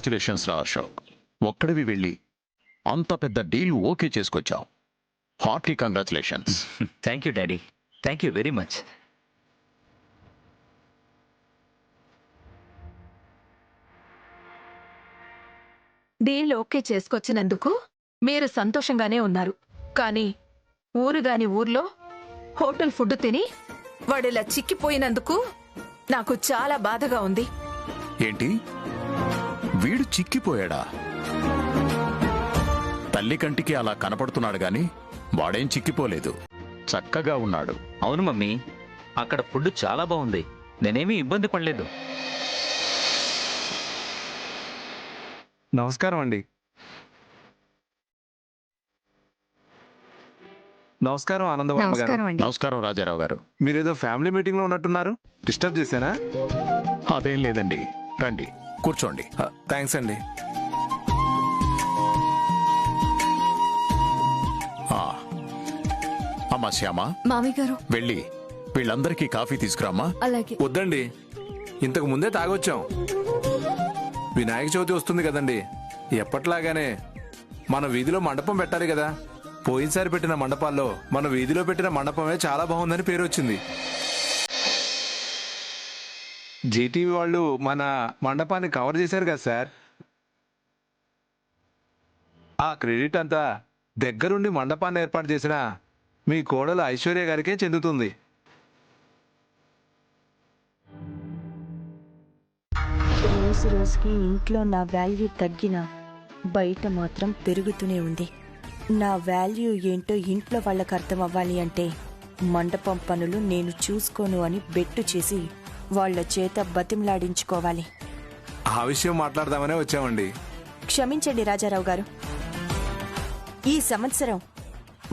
Congratulations రా అశోక్. ఒక్కడివి వెళ్ళి అంత పెద్ద డీల్ ఓకే చేసుకొచ్చావు. Hearty congratulations. Thank you daddy, thank you very much. Deal okay చేసుకొచ్చినందుకు మీరు సంతోషంగానే ఉన్నారు, కానీ ఊరుగాని ఊర్లో హోటల్ ఫుడ్ తిని వాడిలా చిక్కిపోయినందుకు నాకు చాలా బాధగా ఉంది. ఏంటి, వీడు చిక్కిపోయాడా? తల్లి కంటికి అలా కనపడుతున్నాడు గాని వాడేం చిక్కిపోలేదు, చక్కగా ఉన్నాడు. అవును మమ్మీ, అక్కడ ఫుడ్ చాలా బాగుంది, నేనేమీ ఇబ్బంది పడలేదు. నమస్కారం అండి. నమస్కారం ఆనందవర్మ గారు. నమస్కారం రాజారావు గారు. మీరేదో ఫ్యామిలీ మీటింగ్ లో ఉన్నట్టున్నారు, డిస్టర్బ్ చేశానా? అదేం లేదండి, రండి కూర్చోండి. థ్యాంక్స్ అండి. అమ్మా శ్యామ, మామయ్య గారు వెళ్ళి వీళ్ళందరికీ కాఫీ తీసుకురామ్మా. అలాగే. వద్దండి, ఇంతకు ముందే తాగొచ్చాం. వినాయక చవితి వస్తుంది కదండి, ఎప్పట్లాగానే మన వీధిలో మండపం పెట్టాలి కదా. పోయినసారి పెట్టిన మండపాల్లో మన వీధిలో పెట్టిన మండపమే చాలా బాగుందని పేరు వచ్చింది. జీటీవీ వాళ్ళు మన మండపాన్ని కవర్ చేశారు కదా సార్. ఆ క్రెడిట్ అంతా దగ్గరుండి మండపాన్ని ఏర్పాటు చేసిన మీ కోడలు ఐశ్వర్య గారికే చెందుతుంది. రోజు రోజుకి ఇంట్లో నా వాల్యూ తగ్గినా బయట మాత్రం పెరుగుతూనే ఉంది. నా వాల్యూ ఏంటో ఇంట్లో వాళ్ళకి అర్థం అవ్వాలి అంటే మండపం పనులు నేను చూసుకోను అని బెట్టు చేసి వాళ్ళ చేత బతిమలాడించుకోవాలి. ఆ విషయం మాట్లాడదామనే వచ్చామండి. క్షమించండి రాజారావు గారు, ఈ సంవత్సరం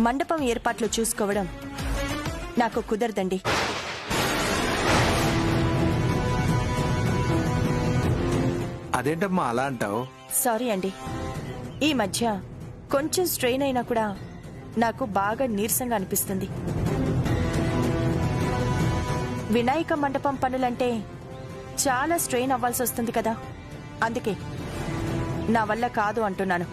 మండపం ఏర్పాట్లు చూసుకోవడం నాకు కుదరదండి. అదేంటమ్మా అలా అంటావు? సారీ అండి, ఈ మధ్య కొంచెం స్ట్రెయిన్ అయినా కూడా నాకు బాగా నీరసంగా అనిపిస్తుంది. వినాయక మండపం పనులంటే చాలా స్ట్రెయిన్ అవ్వాల్సి వస్తుంది కదా, అందుకే నా వల్ల కాదు అంటున్నాను.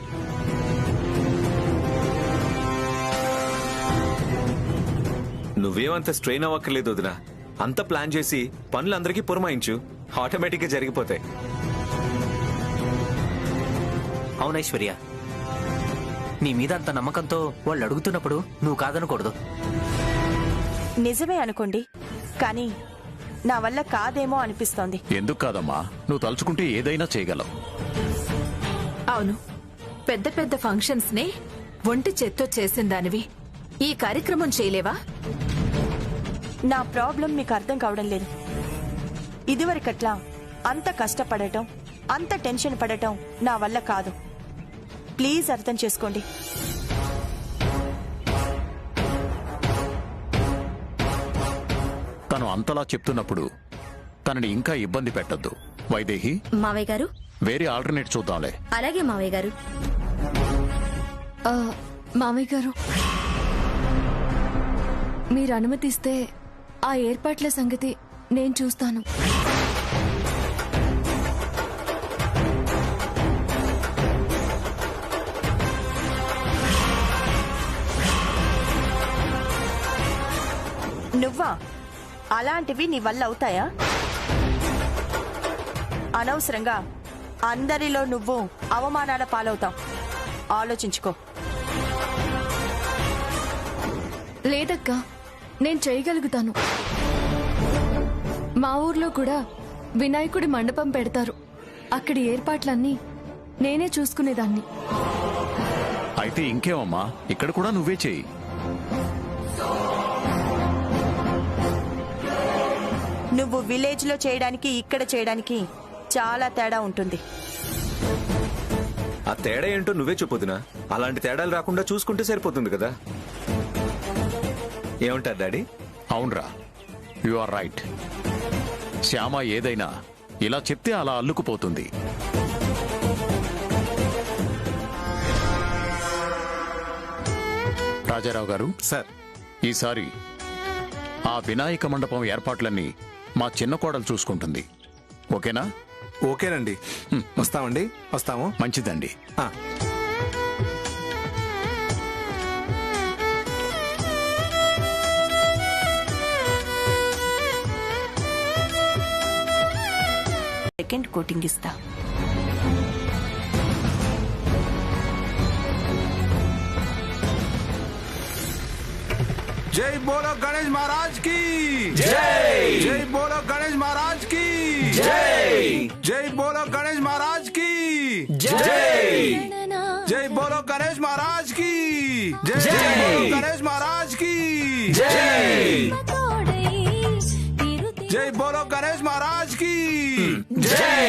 నువ్వేమంత స్ట్రెయిన్ అవ్వక్కర్లేదు వదినా. అంత ప్లాన్ చేసి పనులందరికీ పురమాయించు, ఆటోమేటిక్ గా జరిగిపోతాయి. అవునైశ్వర్య, నీ మీద అంత నమ్మకంతో వాళ్ళు అడుగుతున్నప్పుడు నువ్వు కాదనకూడదు. నిజమే అనుకోండి, కానీ నా వల్ల కాదేమో అనిపిస్తోంది. ఎందుకు కాదమ్మా, నువ్వు తలుచుకుంటే ఏదైనా చేయగలవు. అవును, పెద్ద పెద్ద ఫంక్షన్స్ ని ఒంటి చేత్తో చేసిన దానివి ఈ కార్యక్రమం చేయలేవా? నా ప్రాబ్లం మీకు అర్థం కావడం లేదు. ఇదివరకట్లా అంత కష్టపడటం, అంత టెన్షన్ పడటం నా వల్ల కాదు. ప్లీజ్ అర్థం చేసుకోండి. తను అంతలా చెప్తున్నప్పుడు తనని ఇంకా ఇబ్బంది పెట్టొద్దు. వైదేహి, మావయ్య గారు, వేరే ఆల్టర్నేట్ చూద్దాంలే. అలాగే మావయ్య గారు. మావయ్య గారు, మీరు అనుమతిస్తే ఆ ఏర్పాట్ల సంగతి నేను చూస్తాను. నువ్వా? అలాంటివి నీ వల్ల అవుతాయా? అనవసరంగా అందరిలో నువ్వు అవమానాల పాలవుతావు. ఆలోచించుకో. లేదక్కా, నేను చేయగలుగుతాను. మా ఊర్లో కూడా వినాయకుడి మండపం పెడతారు. అక్కడి ఏర్పాట్లన్నీ నేనే చూసుకునేదాన్ని. అయితే ఇంకేమమ్మా, ఇక్కడ కూడా నువ్వే చెయ్యి. నువ్వు విలేజ్ లో చేయడానికి ఇక్కడ చేయడానికి చాలా తేడా ఉంటుంది. ఆ తేడా ఏంటో నువ్వే చెప్పొద్దునా. అలాంటి తేడాలు రాకుండా చూసుకుంటే సరిపోతుంది కదా. ఏమంటారు డాడీ? అవునరా, యు ఆర్ రైట్. శ్యామ ఏదైనా ఇలా చెప్తే అలా అల్లుకుపోతుంది. రాజారావు గారు, సార్, ఈసారి ఆ వినాయక మండపం ఏర్పాట్లన్నీ మా చిన్న కోడలు చూసుకుంటుంది. ఓకేనా? ఓకేనండి. వస్తామండి, వస్తాము. మంచిదండి. ఆ. సెకండ్ కోటింగ్ ఇస్తా. జై బోలో గణేష్ మహారాజ్ కి జై. జై బోలో గణేష్ మహారాజ్ కి జై. జై బోలో గణేష్ మహారాజ్ కి జై. జై బోలో గణేష్ మహారాజ్ కి జై. జై బోలో గణేష్ మహారాజ్ కి జై. జై బోలో గణేష్ మహారాజ్ కి జై.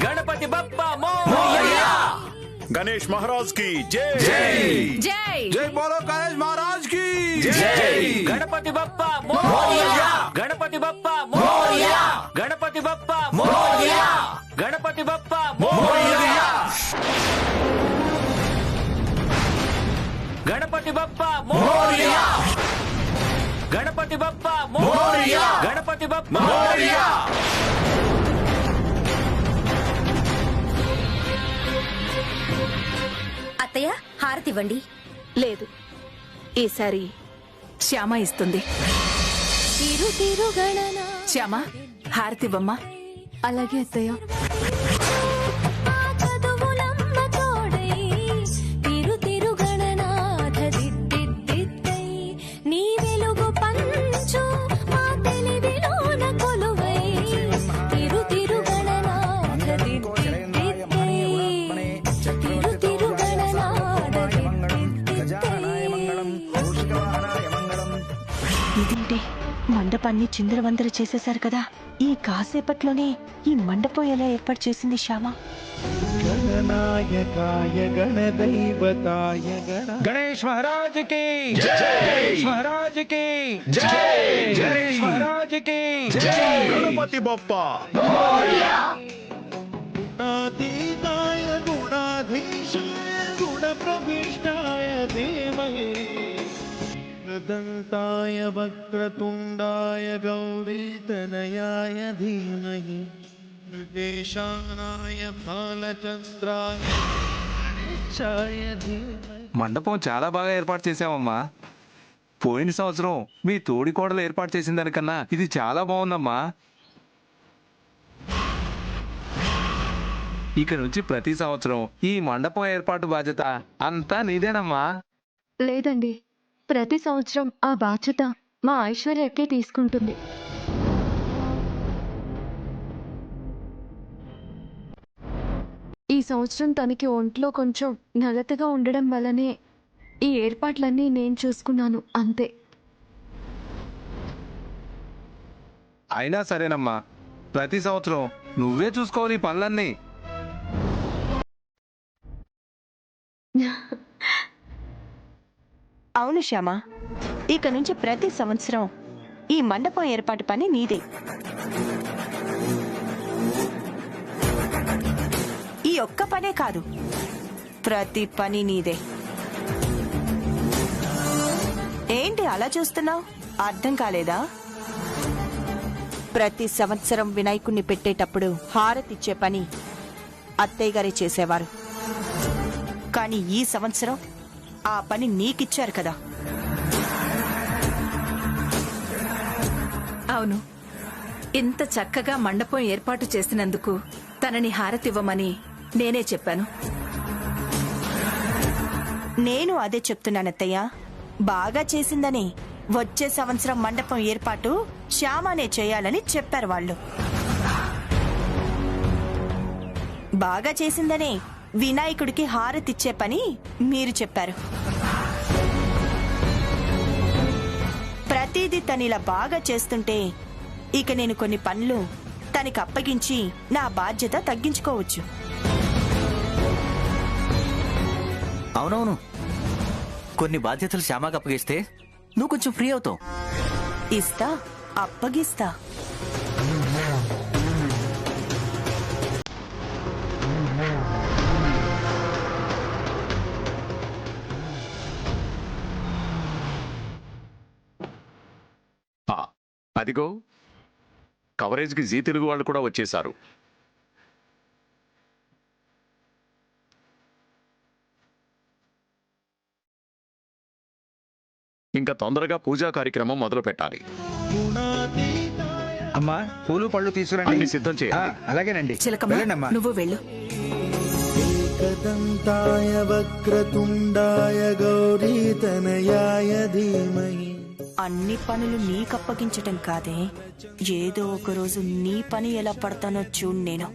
గణపతి బప్పా మోరియా. గణేష్ మహారాజ్ కి జై. జై జై బోలో గణేష్ మహారాజ్ కి జై. గణపతి బప్పా మోరియా. గణపతి బప్పా మోరియా. గణపతి బప్పా మోరియా. గణపతి బప్పా మోరియా. గణపతి బప్పా మోరియా. గణపతి బప్పా మోరియా. గణపతి బప్పా మోరియా. అత్తయ్య హారతివ్వండి. లేదు, ఈసారి శ్యామ ఇస్తుంది. శ్యామ, హారతివ్వమ్మా. అలాగే అత్తయ్య. ఇదేంటి, మండపాన్ని చిందరవందర చేసేశారు కదా. ఈ కాసేపట్లోనే ఈ మండపం ఎలా ఏర్పాటు చేసింది శ్యామ? गणेश महाराज की जय. महाराज की जय. गणेश महाराज की जय. गणपति बप्पा मोरया. गुणातीताय गुणाधीशाय गुणप्रविष्टाय धीमहि दन्ताय वक्रतुण्डाय गौरीतनयाय धीमहि देशानाय फालचन्द्राय మండపం చాలా బాగా ఏర్పాటు చేసావమ్మా. పోయిన సంవత్సరం మీ తోడి కోడలు ఏర్పాటు చేసిన దానికన్నా ఇది చాలా బాగుందమ్మా. ఇక నుంచి ప్రతి సంవత్సరం ఈ మండపం ఏర్పాటు బాధ్యత అంతా నీదేనమ్మా. లేదండి, ప్రతి సంవత్సరం ఆ బాధ్యత మా ఐశ్వర్యకే తీసుకుంటుంది. ఈ సంవత్సరం తనకి ఒంట్లో కొంచెం నలతగా ఉండడం వల్లనే ఈ ఏర్పాట్లన్నీ నేను చూసుకున్నాను, అంతే. అయినా సరేనమ్మా, ప్రతి సంవత్సరం నువ్వే చూసుకోవాలి ఈ పనులన్నీ. అవును శ్యామ, ఇక నుంచి ప్రతి సంవత్సరం ఈ మండపం ఏర్పాటు పని నీదే. ఈ ఒక్క పనే కాదు, ప్రతి పని నీదే. ఏంటి అలా చూస్తున్నావు? అర్థం కాలేదా? ప్రతి సంవత్సరం వినాయకుణ్ణి పెట్టేటప్పుడు హారతిచ్చే పని అత్తయ్య గారే చేసేవారు. కానీ ఈ సంవత్సరం ఆ పని నీకిచ్చారు కదా. అవును, ఇంత చక్కగా మండపం ఏర్పాటు చేసినందుకు తనని హారతివ్వమని నేనే చెప్పాను. నేను అదే చెప్తున్నానత్తయ్య. బాగా చేసిందనే వచ్చే సంవత్సరం మండపం ఏర్పాటు శ్యామనే చేయాలని చెప్పారు వాళ్ళు. బాగా చేసిందనే వినాయకుడికి హారతిచ్చే పని మీరు చెప్పారు. ప్రతిదీ తనిలా బాగా చేస్తుంటే ఇక నేను కొన్ని పనులు తనకి అప్పగించి నా బాధ్యత తగ్గించుకోవచ్చు. అవునవును, కొన్ని బాధ్యతలు శ్యామకు అప్పగిస్తే నువ్వు కొంచెం ఫ్రీ అవుతావు. ఇస్తా, అప్పగిస్తా. అదిగో కవరేజ్కి జీ తెలుగు వాళ్ళు కూడా వచ్చేశారు. ఇంకా తొందరగా పూజా కార్యక్రమం మొదలు పెట్టాలి. అమ్మా పూలు పళ్ళు తీసుకురండి. అన్ని సిద్ధం చేయాలి. అలాగేనండి. చిలకమ్మ వెళ్ళండమ్మా. నువ్వు వెళ్ళు. एकदन्ताय वक्रतुण्डाय गौरीतनयाय धीमहि. అన్ని పనులు నీకప్పగించటం కాదే, ఏదో ఒక రోజు నీ పని ఎలా పడతానో చూడు నేను.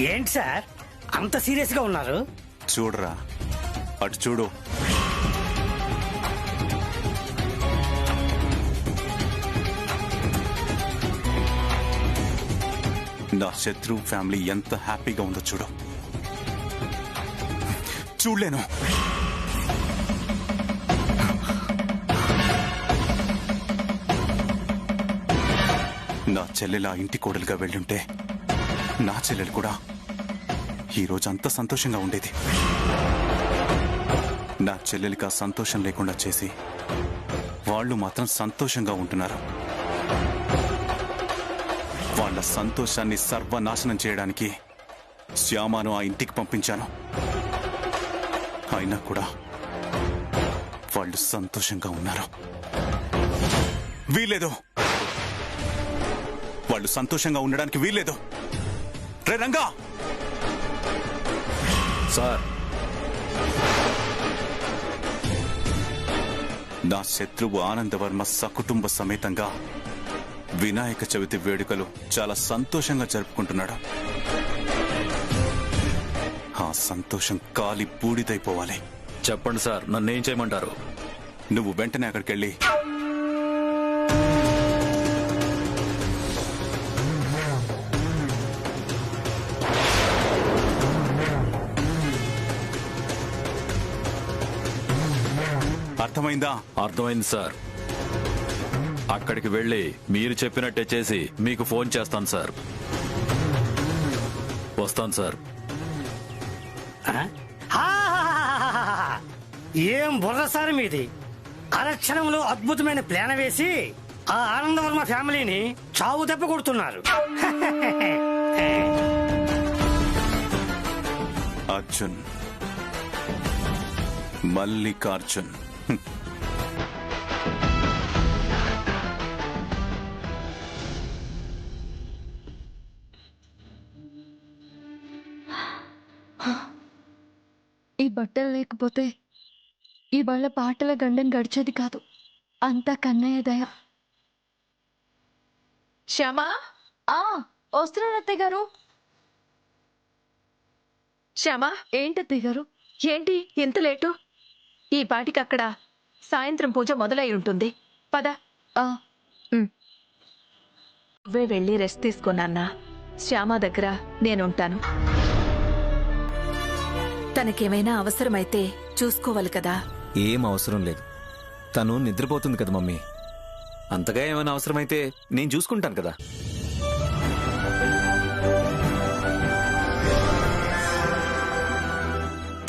ఏంటి సార్ అంత సీరియస్ గా ఉన్నారు? చూడరా, అటు చూడు. నా శత్రు ఫ్యామిలీ ఎంత హ్యాపీగా ఉందో చూడు. చూడలేను. నా చెల్లెలా ఇంటి కోడలుగా వెళ్ళుంటే నా చెల్లెలు కూడా ఈరోజు అంత సంతోషంగా ఉండేది. నా చెల్లెలికి ఆ సంతోషం లేకుండా చేసి వాళ్ళు మాత్రం సంతోషంగా ఉంటున్నారు. వాళ్ళ సంతోషాన్ని సర్వనాశనం చేయడానికి శ్యామను ఆ ఇంటికి పంపించాను. అయినా కూడా వాళ్ళు సంతోషంగా ఉన్నారు. వీల్లేదు, వాళ్ళు సంతోషంగా ఉండడానికి వీల్లేదు. రే రంగా సార్, నా శత్రువు ఆనందవర్మ సకుటుంబ సమేతంగా వినాయక చవితి వేడుకలు చాలా సంతోషంగా జరుపుకుంటున్నాడు. ఆ సంతోషం కాలి బూడిదైపోవాలి. చెప్పండి సార్, నన్నేం చేయమంటారు? నువ్వు వెంటనే అక్కడికెళ్ళి అర్థమైందా? అర్థమైంది సార్. అక్కడికి వెళ్ళి మీరు చెప్పినట్టే చేసి మీకు ఫోన్ చేస్తాను సార్. వస్తాను సార్. ఏం బుర్రసారి మీది. అరక్షణంలో అద్భుతమైన ప్లాన్ వేసి ఆ ఆనందవర్మ ఫ్యామిలీని చావు దెబ్బ కొడుతున్నారు. అర్జున్, మల్లికార్జున్. ఈ బట్టలు లేకపోతే ఈ వాళ్ళ పాటల గండం గడిచేది కాదు. అంతా కన్నయ్య దయ. శ్యామా, వస్తున్నాను అత్తయ్య గారు. శ్యామా, ఏంటి అత్తయ్య గారు? ఏంటి ఇంత లేటు? ఈ పాటికి అక్కడ సాయంత్రం పూజ మొదలై ఉంటుంది. పద. నువ్వే వెళ్ళి రెస్ట్ తీసుకున్నాన్నా. శ్యామ దగ్గర నేనుంటాను. తనకేమైనా అవసరమైతే చూసుకోవాలి కదా. ఏం అవసరం లేదు, తను నిద్రపోతుంది కదా మమ్మీ. అంతగా ఏమైనా అవసరమైతే నేను చూసుకుంటాను కదా.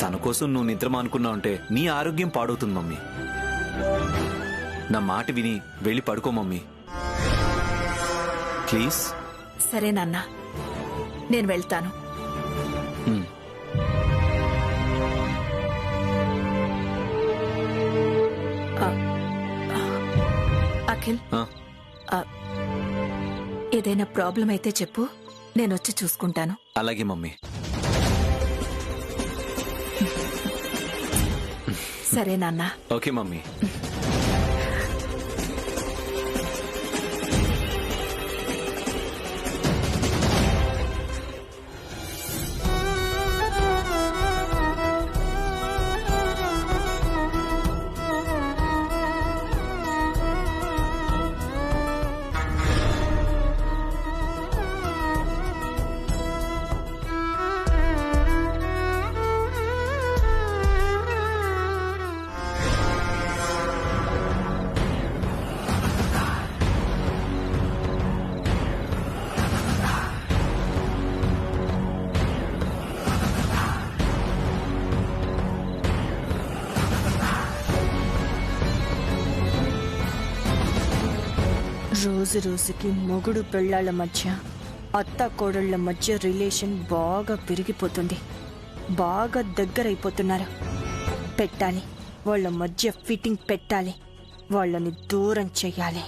తన కోసం నువ్వు నిద్ర మానుకున్నావు అంటే నీ ఆరోగ్యం పాడవుతుంది మమ్మీ. నా మాట విని వెళ్ళి పడుకో మమ్మీ, ప్లీజ్. సరే నాన్న, నేను వెళ్తాను. అఖిల్, ఏదైనా ప్రాబ్లం అయితే చెప్పు, నేనొచ్చి చూసుకుంటాను. అలాగే మమ్మీ. సరే నాన్న. Okay mummy. రోజు రోజుకి మొగుడు పెళ్ళాళ్ళ మధ్య, అత్త కోడళ్ల మధ్య రిలేషన్ బాగా పెరిగిపోతుంది. బాగా దగ్గరైపోతున్నారు. పెట్టాలి, వాళ్ళ మధ్య ఫిట్టింగ్ పెట్టాలి. వాళ్ళని దూరం చెయ్యాలి.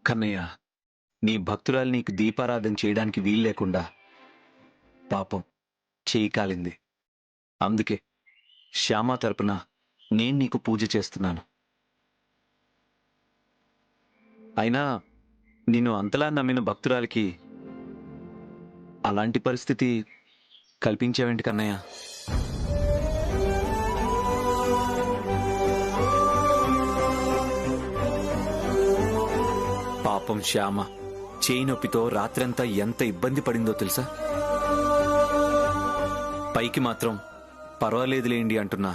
కన్నయ్య, నీ భక్తురాలు నీకు దీపారాధన చేయడానికి వీలు లేకుండా పాపం చేయి కాలింది. అందుకే శ్యామ తరపున నేను నీకు పూజ చేస్తున్నాను. అయినా నిన్ను అంతలా నమ్మిన భక్తురాలికి అలాంటి పరిస్థితి కల్పించావేంటి కన్నయ్య? పాపం శ్యామ చేయి నొప్పితో రాత్రంతా ఎంత ఇబ్బంది పడిందో తెలుసా? పైకి మాత్రం పర్వాలేదులేండి అంటున్నా,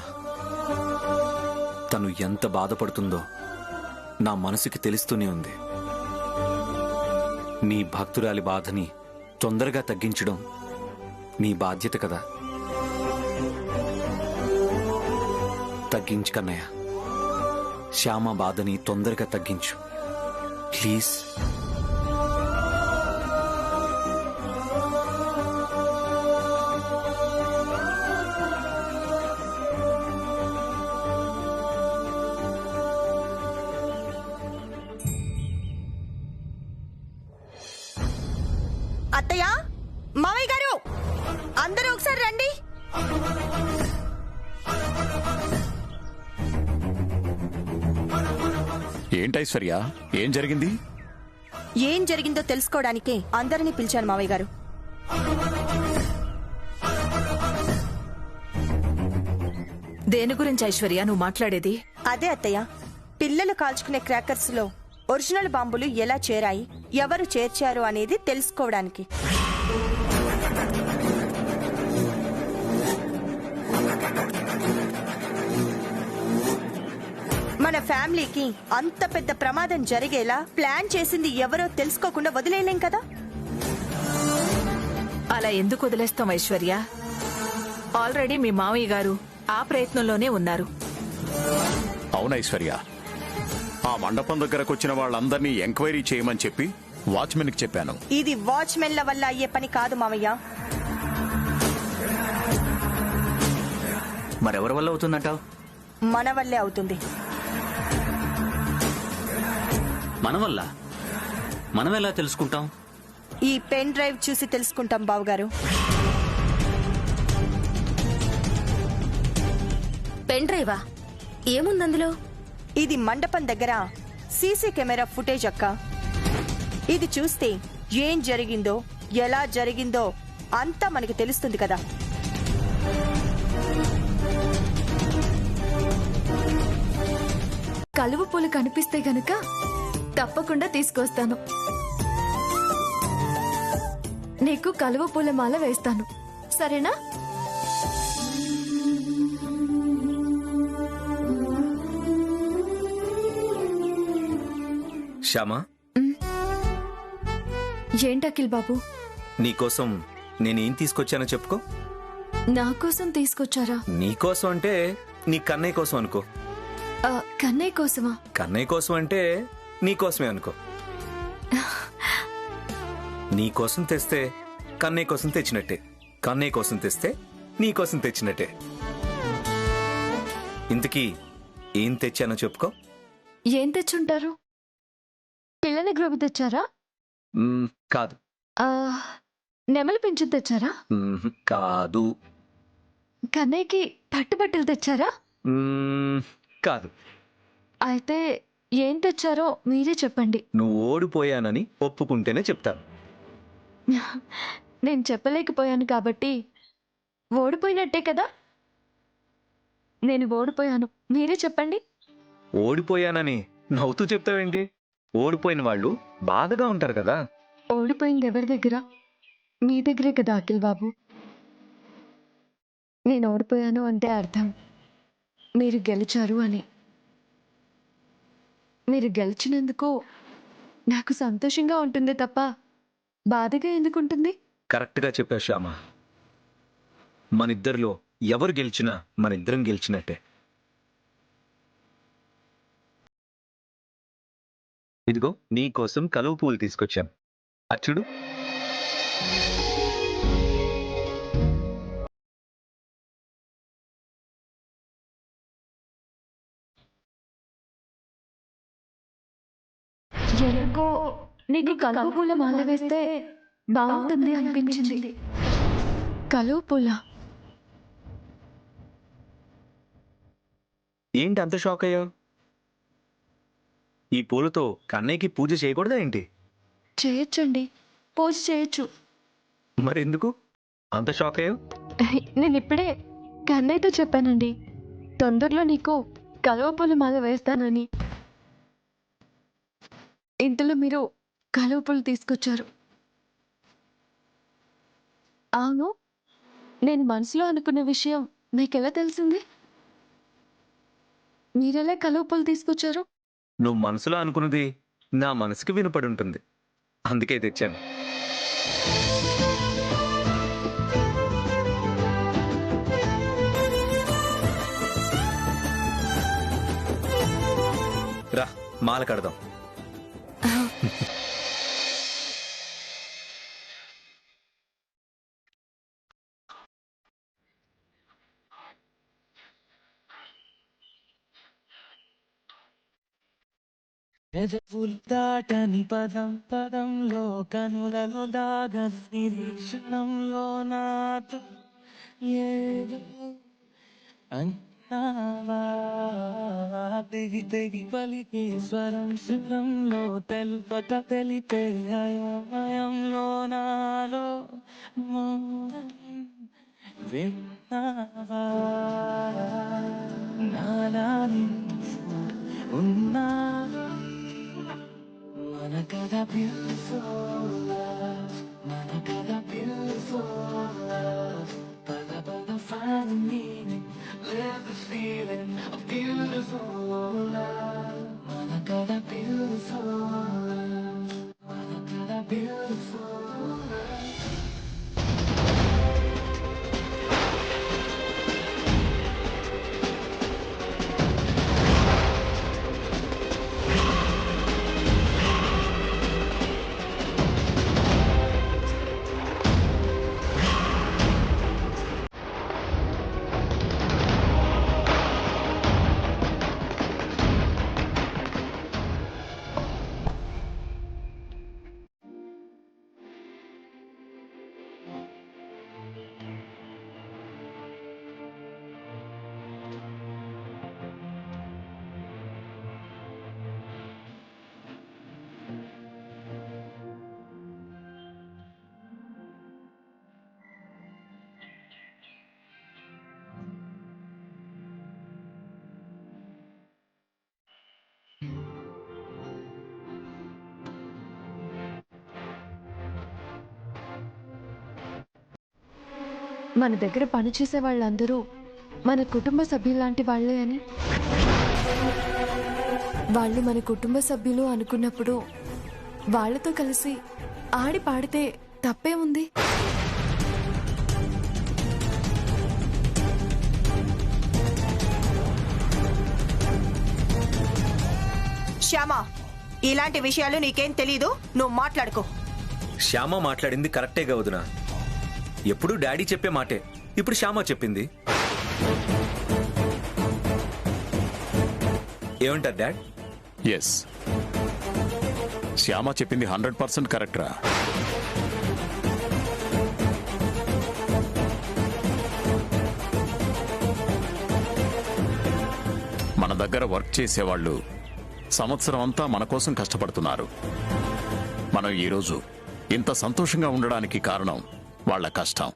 తను ఎంత బాధపడుతుందో నా మనసుకి తెలుస్తూనే ఉంది. నీ భక్తురాలి బాధని తొందరగా తగ్గించడం నీ బాధ్యత కదా. తగ్గించు కన్నయ్య, శ్యామ బాధని తొందరగా తగ్గించు ప్లీజ్. అత్తయ్య, మావయ్య గారు, అందరూ ఒకసారి రండి. ఏంటైశ్వర్య, ఏం జరిగింది? ఏం జరిగిందో తెలుసుకోవడానికే అందరినీ పిలిచాను మావయ్య గారు. దేని గురించి ఐశ్వర్య నువ్వు మాట్లాడేది? అదే అత్తయ్య, పిల్లలు కాల్చుకునే క్రాకర్స్ లో ఒరిజినల్ బాంబులు ఎలా చేరాయి, ఎవరు చేర్చారు అనేది తెలుసుకోవడానికి. మన ఫ్యామిలీకి అంత పెద్ద ప్రమాదం జరిగేలా ప్లాన్ చేసింది ఎవరో తెలుసుకోకుండా వదిలేయలేం కదా. అలా ఎందుకు వదిలేస్తాం ఐశ్వర్య? ఆల్రెడీ మీ మావయ్య గారు ఆ ప్రయత్నంలోనే ఉన్నారు. అవును ఐశ్వర్య, ఆ మండపం దగ్గరకు వచ్చిన వాళ్ళందరినీ ఎంక్వైరీ చేయమని చెప్పి వాచ్మెన్కి చెప్పాను. ఇది వాచ్మెన్ల వల్ల అయ్యే పని కాదు మావయ్య. మరెవరి వల్ల అవుతుందంటావు? మన వల్లే అవుతుంది. మన వల్ల? మనం ఎలా తెలుసుకుంటాం? ఈ పెన్ డ్రైవ్ చూసి తెలుసుకుంటాం బావగారు. పెన్ డ్రైవా? ఏముందందులో? ఇది మండపం దగ్గర సీసీ కెమెరా ఫుటేజ్ అక్క. ఇది చూస్తే ఏం జరిగిందో ఎలా జరిగిందో అంతా మనకి తెలుస్తుంది కదా. కలువ పూలు కనిపిస్తే గనుక తప్పకుండా తీసుకొస్తాను. నీకు కలువ పూల మాల వేస్తాను, సరేనా? శ్యామా, ఏంటి అఖిల్ బాబు? నీకోసం నేనేం తీసుకొచ్చానో చెప్పుకో. నా కోసం తీసుకొచ్చారా? నీకోసం అంటే నీ కన్నయ్య కోసం అనుకో. కన్నయ్య కోసమా? కన్నయ్య కోసం అంటే నీకోసమే అనుకో. నీకోసం తెస్తే కన్నయ్య కోసం తెచ్చినట్టే, కన్నయ్య కోసం తెస్తే నీకోసం తెచ్చినట్టే. ఇంతకీ ఏం తెచ్చానో చెప్పుకో. ఏం తెచ్చుంటారు? పిల్లని గ్రోవి తెచ్చారా? కాదు. నెమలి పింఛన్ తెచ్చారా? కాదు. కన్నయ్యకి పట్టుబట్టలు తెచ్చారా? కాదు. అయితే ఏం తెచ్చారో మీరే చెప్పండి. నువ్వు ఓడిపోయానని ఒప్పుకుంటేనే చెప్తాను. నేను చెప్పలేకపోయాను కాబట్టి ఓడిపోయినట్టే కదా. నేను ఓడిపోయాను, మీరే చెప్పండి. ఓడిపోయానని నవ్వుతూ చెప్తావేంటి? ఓడిపోయిన వాళ్ళు బాధగా ఉంటారు కదా. ఓడిపోయింది ఎవరి దగ్గర? మీ దగ్గరే కదా అఖిల్ బాబు. నేను ఓడిపోయాను అంటే అర్థం మీరు గెలిచారు అని. మీరు గెలిచినందుకు నాకు సంతోషంగా ఉంటుంది తప్ప బాధగా ఎందుకు ఉంటుంది? కరెక్ట్గా చెప్పావు శ్యామ. మనిద్దరిలో ఎవరు గెలిచినా మనిద్దరం గెలిచినట్టే. ఇదిగో నీ కోసం కలువ పూలు తీసుకొచ్చాను, అచ్చుడు. ఎందుకో నీకు కలువ పూల మాల వేస్తే బాగుంటుంది అనిపించింది. కలువ పూల? ఏంటి అంత షాక్ అయ్యావు? ఈ పూలతో కన్నయ్యకి పూజ చేయకూడదా ఏంటి? చేయొచ్చండి, పూజ చేయొచ్చు. మరెందుకు అంత షాక్ అయ్యావు? నేను ఇప్పుడే కన్నయ్యతో చెప్పానండి, తొందరలో నీకు కలువ పూల మాల వేస్తానని. ఇంతలో మీరు కలువ పూలు తీసుకొచ్చారు. అవును, నేను మనసులో అనుకున్న విషయం మీకెలా తెలిసింది? మీరెలా కలువ పూలు తీసుకొచ్చారు? నువ్వు మనసులో అనుకున్నది నా మనసుకి వినపడి ఉంటుంది, అందుకే తెచ్చాను. రా, మాల కడదాం. దాటని పదం పదంలో కనులలో దాగని నిరీక్షణంలో నాతో ఏదో అంటావా, తెగి తెగి పలికే స్వరం శిలంలో తెలుపట తెలిపే అయోమయంలో నాలో మౌనం విన్నావా నాలా నువ్వు ఉన్నా మన కథ beautiful love మన కథ beautiful love పద పద find the meaning live the feeling of beautiful love మన కథ beautiful love మన కథ beautiful love మన దగ్గర పనిచేసే వాళ్ళందరూ మన కుటుంబ సభ్యులాంటి వాళ్ళే అని వాళ్ళు మన కుటుంబ సభ్యులు అనుకున్నప్పుడు వాళ్ళతో కలిసి ఆడి పాడితే తప్పే ఉంది. శ్యామ, ఇలాంటి విషయాలు నీకేం తెలీదు, నువ్వు మాట్లాడుకో. శ్యామ మాట్లాడింది కరెక్టే వదినా. ఎప్పుడు డాడీ చెప్పే మాటే ఇప్పుడు శ్యామ చెప్పింది. ఏమంటారు డాడ్? ఎస్, శ్యామ చెప్పింది 100% కరెక్ట్ రా. మన దగ్గర వర్క్ చేసేవాళ్ళు సంవత్సరం అంతా మన కోసం కష్టపడుతున్నారు. మనం ఈరోజు ఇంత సంతోషంగా ఉండడానికి కారణం వాళ్ళ కష్టం.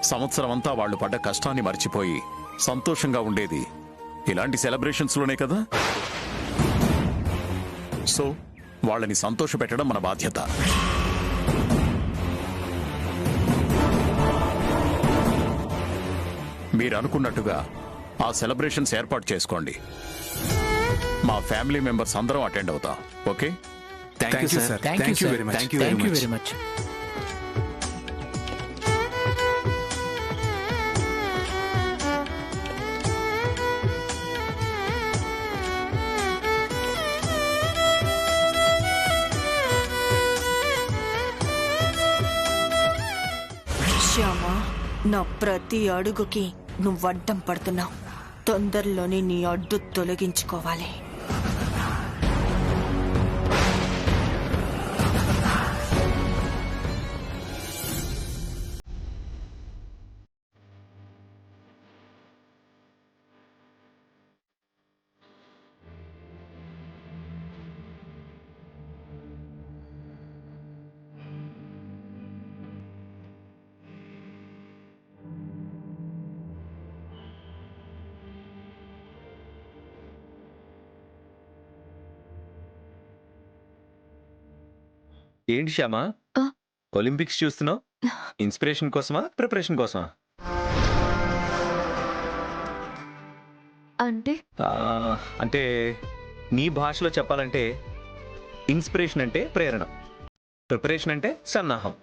సంవత్సరం అంతా వాళ్ళు పడ్డ కష్టాన్ని మర్చిపోయి సంతోషంగా ఉండేది ఇలాంటి సెలబ్రేషన్స్ లోనే కదా. సో వాళ్ళని సంతోషపెట్టడం మన బాధ్యత. మీరు అనుకున్నట్టుగా ఆ సెలబ్రేషన్స్ ఏర్పాటు చేసుకోండి. మా ఫ్యామిలీ మెంబర్స్ అందరం అటెండ్ అవుతాం. Okay? Thank you sir. Thank you very much. Thank you very much. Shyama, నా ప్రతి అడుగుకి నువ్వు అడ్డం పడుతున్నావు. తొందరలోనే నీ అడ్డు తొలగించుకోవాలి. ఏంటి శ్యామా, ఒలింపిక్స్ చూస్తున్నావు? ఇన్స్పిరేషన్ కోసమా, ప్రిపరేషన్ కోసమా? అంటే నీ భాషలో చెప్పాలంటే ఇన్స్పిరేషన్ అంటే ప్రేరణ, ప్రిపరేషన్ అంటే సన్నాహం.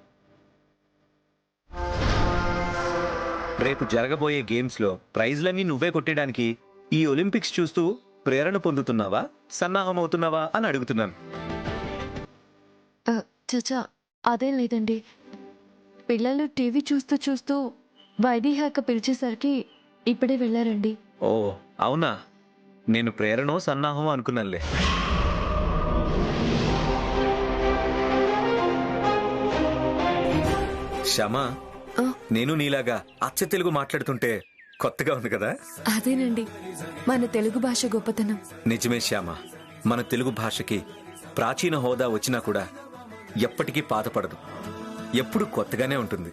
రేపు జరగబోయే గేమ్స్లో ప్రైజ్లన్నీ నువ్వే కొట్టేయడానికి ఈ ఒలింపిక్స్ చూస్తూ ప్రేరణ పొందుతున్నావా, సన్నాహం అవుతున్నావా అని అడుగుతున్నాను. చచా, అదేం లేదండి. పిల్లలు టీవీ చూస్తూ చూస్తూ వైదేహాక పిలిచేసరికి ఇప్పుడే వెళ్ళారండి. ఓ అవునా, నేను ప్రేరణో సన్నాహమో అనుకున్నానులే. శ్యామా, నేను నీలాగా అచ్చ తెలుగు మాట్లాడుతుంటే కొత్తగా ఉంది కదా. అదేనండి మన తెలుగు భాష గొప్పతనం. నిజమే శ్యామ, మన తెలుగు భాషకి ప్రాచీన హోదా వచ్చినా కూడా ఎప్పటికీ పాతపడదు, ఎప్పుడు కొత్తగానే ఉంటుంది.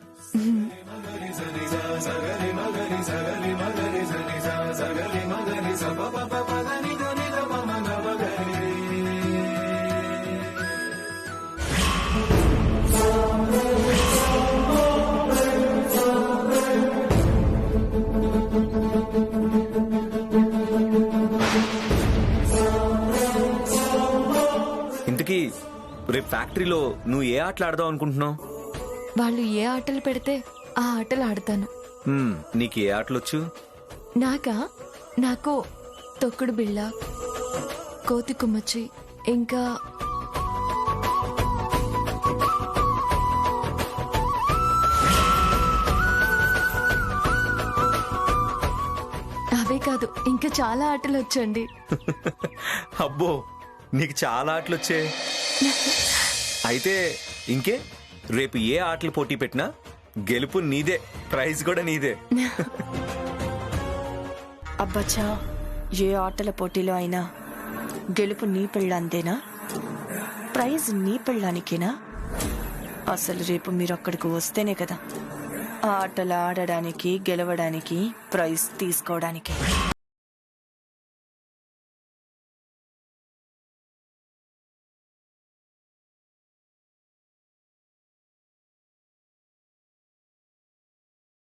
ఇంతకీ రేపు ఫ్యాక్టరీలో నువ్వు ఏ ఆటలు ఆడదాం అనుకుంటున్నావు? వాళ్ళు ఏ ఆటలు పెడితే ఆ ఆటలు ఆడతాను. నీకు ఏ ఆటలొచ్చు? నాకు తొక్కుడు బిళ్ళ, కోతి కుమ్మచ్చి, ఇంకా అవే కాదు, ఇంకా చాలా ఆటలు వచ్చండి. అబ్బో, నీకు చాలా ఆటలు వచ్చే. అయితే ఇంకే, రేపు ఏ ఆటలు పోటీ పెట్టినా గెలుపు నీదే, ప్రైజ్ కూడా నీదే. అబ్బచ్చా, ఏ ఆటల పోటీలో అయినా గెలుపు నీ పెళ్ళాందేనా? ప్రైజ్ నీ పెళ్ళానికేనా? అసలు రేపు మీరు అక్కడికి వస్తేనే కదా ఆటలు ఆడడానికి, గెలవడానికి, ప్రైజ్ తీసుకోవడానికి.